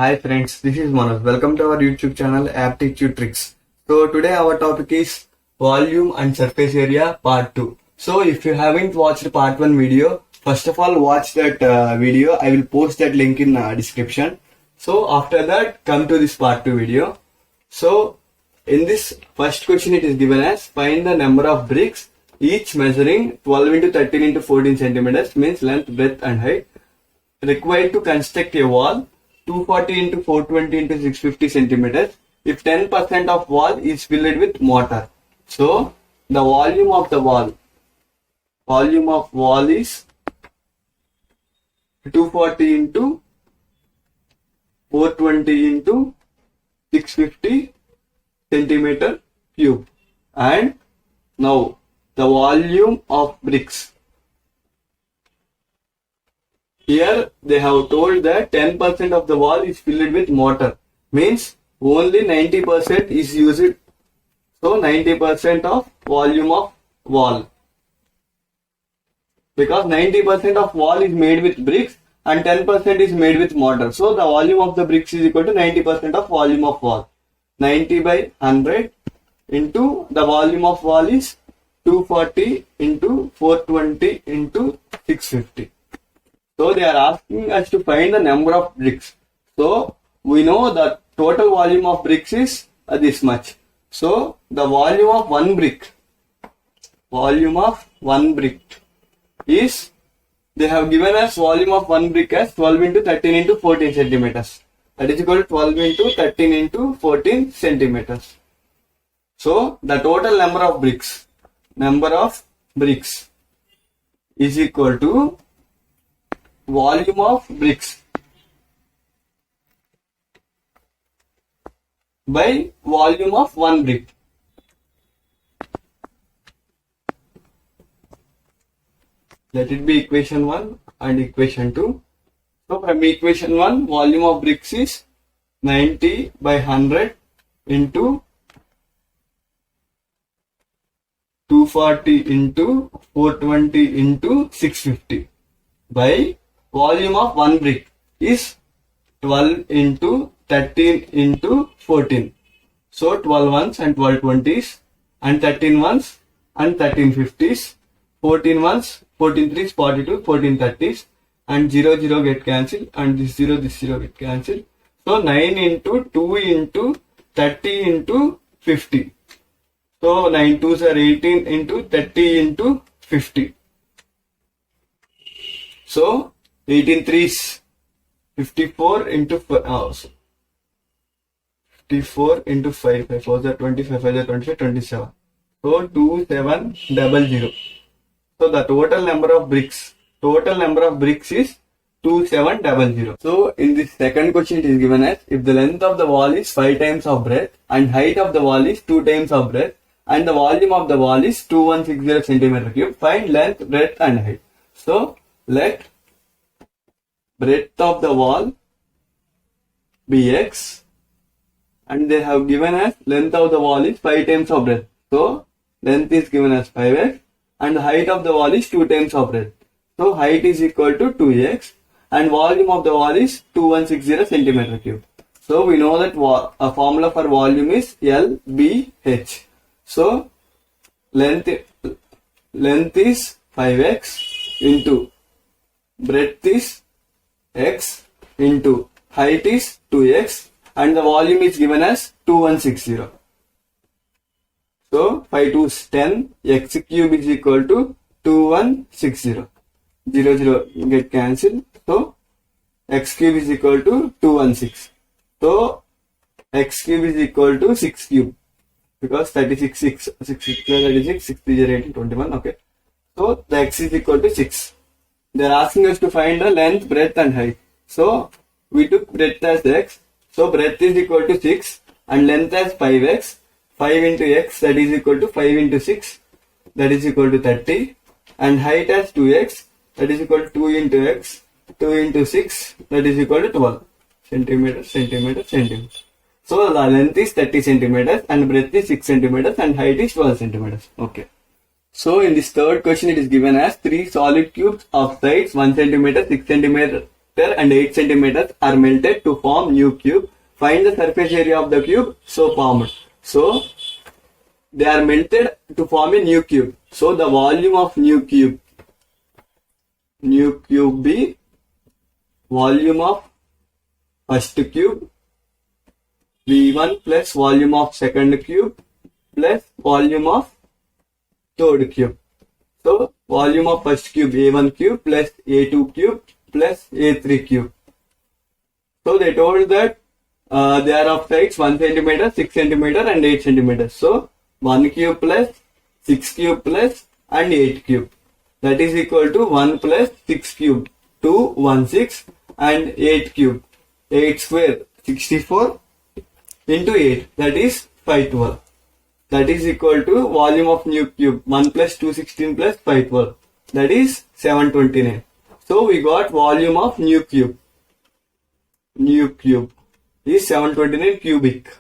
Hi friends, this is Manoj. Welcome to our YouTube channel Aptitude Tricks. So today our topic is volume and surface area part 2. So if you haven't watched part 1 video, first of all watch that video. I will post that link in description. So after that come to this part 2 video. So in this first question it is given as find the number of bricks each measuring 12 into 13 into 14 centimeters means length, breadth and height required to construct a wall 240 into 420 into 650 centimeters if 10% of wall is filled with mortar. So the volume of wall is 240 into 420 into 650 centimeter cube. And now the volume of bricks. Here they have told that 10% of the wall is filled with mortar. Means only 90% is used. So 90% of volume of wall. Because 90% of wall is made with bricks and 10% is made with mortar. So the volume of the bricks is equal to 90% of volume of wall. 90 by 100 into the volume of wall is 240 into 420 into 650. So they are asking us to find the number of bricks. So we know the total volume of bricks is this much. So the volume of one brick is, they have given us volume of one brick as 12 into 13 into 14 centimeters. That is equal to 12 into 13 into 14 centimeters. So the total number of bricks is equal to volume of bricks by volume of one brick. Let it be equation 1 and equation 2. So from equation 1, volume of bricks is 90 by 100 into 240 into 420 into 650 by volume of one brick is 12 into 13 into 14. So 12 ones and 12 20s and 13 ones and 13 50s, 14 ones, 14 threes 42, 14 30s and 0 0 get cancelled and this 0 get cancelled. So 9 into 2 into 30 into 50. So 9 twos are 18 into 30 into 50. So 18 threes 54 into 54 into 5. 5 fours are 25, 5 are 25, 27. So 2700. So the total number of bricks is 2700. So in this second question it is given as if the length of the wall is 5 times of breadth and height of the wall is 2 times of breadth and the volume of the wall is 2160 centimeter cube, find length, breadth and height. So let breadth of the wall be x and they have given as length of the wall is 5 times of breadth. So length is given as 5x and the height of the wall is 2 times of breadth. So height is equal to 2x and volume of the wall is 2160 centimeter cube. So we know that a formula for volume is LBH. So length is 5x into breadth is x into height is 2x and the volume is given as 2160. So 5 2 is 10, x cube is equal to 2160. 0 0 get cancelled. So x cube is equal to 216. So x cube is equal to 6 cube because 36 6 36 6 3 18 21. Okay. So the x is equal to 6. They are asking us to find the length, breadth and height. So we took breadth as x. So breadth is equal to 6 and length as 5x. 5 into x that is equal to 5 into 6 that is equal to 30 and height as 2x that is equal to 2 into x 2 into 6 that is equal to 12 centimeters. So the length is 30 centimeters and breadth is 6 centimeters and height is 12 centimeters. Okay. So in this third question it is given as 3 solid cubes of sides 1 centimeter, 6 centimeter, and 8 centimeters are melted to form new cube. Find the surface area of the cube so formed. So they are melted to form a new cube. So the volume of new cube be volume of first cube V1 plus volume of second cube plus volume of third cube. So volume of first cube A1 cube plus A2 cube plus A3 cube. So they told that they are of size 1 centimeter, 6 centimeter and 8 centimeters. So 1 cube plus 6 cube plus and 8 cube. That is equal to 1 plus 6 cube 2 16 and 8 cube 8 square 64 into 8, that is 512. That is equal to volume of new cube 1 plus 216 plus 512, that is 729. So we got volume of new cube. New cube is 729 cubic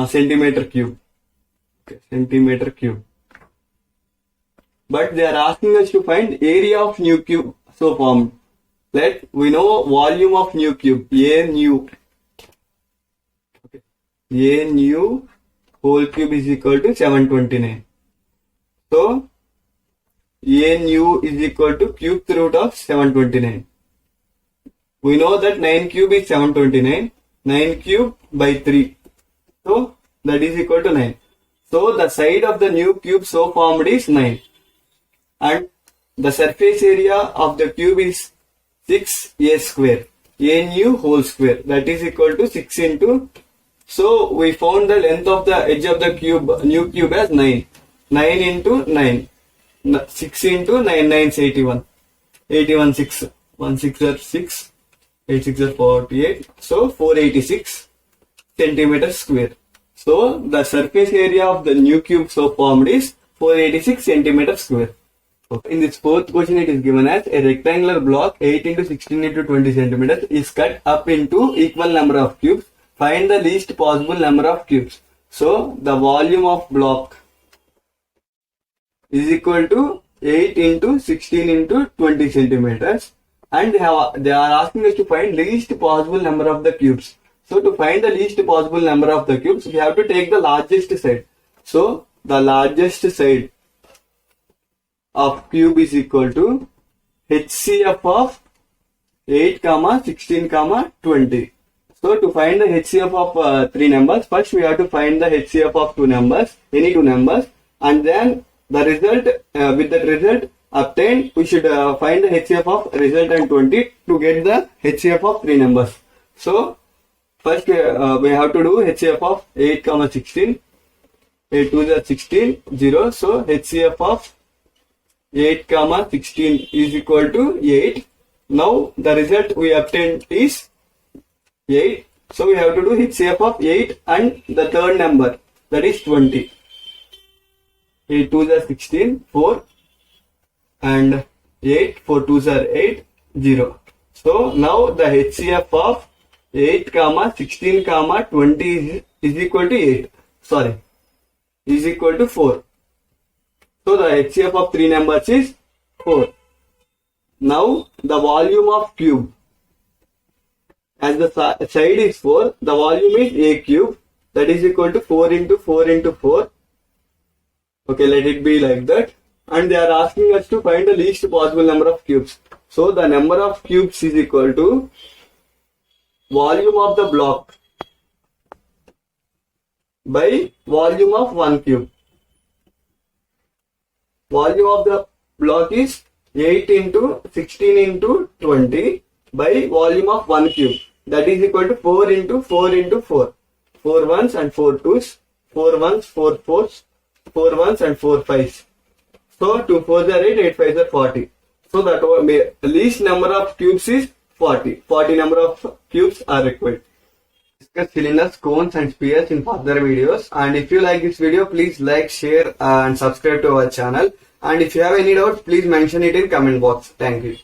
centimeter cube. Okay, centimeter cube. But they are asking us to find area of new cube so formed. We know volume of new cube A new. Okay. A new whole cube is equal to 729. So A new is equal to cube root of 729. We know that 9 cube is 729. 9 cube by 3. So that is equal to 9. So the side of the new cube so formed is 9. And the surface area of the cube is 6a square. A new whole square, that is equal to 6 into. So we found the length of the edge of the cube, new cube as 9. 9 into 9. 6 into 9, 9 is 81. 81 6. 1 6 are 6. 8 6 are 48. So 486 centimeters square. So the surface area of the new cube so formed is 486 centimeters square. In this fourth question, it is given as a rectangular block 8 into 16 into 20 centimeters is cut up into equal number of cubes. Find the least possible number of cubes. So the volume of block is equal to 8 into 16 into 20 centimeters, and they are asking us to find least possible number of the cubes. So to find the least possible number of the cubes, we have to take the largest side. So the largest side of cube is equal to HCF of 8, 16, 20. So to find the HCF of 3 numbers, first we have to find the HCF of 2 numbers, any 2 numbers, and then the result, with that result obtained, we should find the HCF of result and 20 to get the HCF of 3 numbers. So first we have to do HCF of 8, 16. 8 2 is 16, 0. So HCF of 8, 16 is equal to 8. Now the result we obtained is 8. So we have to do HCF of 8 and the third number, that is 20. 8 2 is 16, 4 and 8, 4 2s are 8, 0. So now the HCF of 8, 16, 20 is equal to 8. Sorry, is equal to 4. So the HCF of 3 numbers is 4. Now the volume of cube, as the side is 4, the volume is a cube, that is equal to 4 into 4 into 4. Okay, let it be like that. And they are asking us to find the least possible number of cubes. So the number of cubes is equal to volume of the block by volume of 1 cube. Volume of the block is 8 into 16 into 20 by volume of 1 cube, that is equal to 4 into 4 into 4. 4 ones and 4 twos, 4 ones, 4 fours, 4 ones and 4 fives. So 2 fours are 8, 8 fives are 40. So that least number of cubes is 40. 40 number of cubes are required. Discuss cylinders, cones and spheres in further videos. And if you like this video, please like, share and subscribe to our channel. And if you have any doubts, please mention it in comment box. Thank you.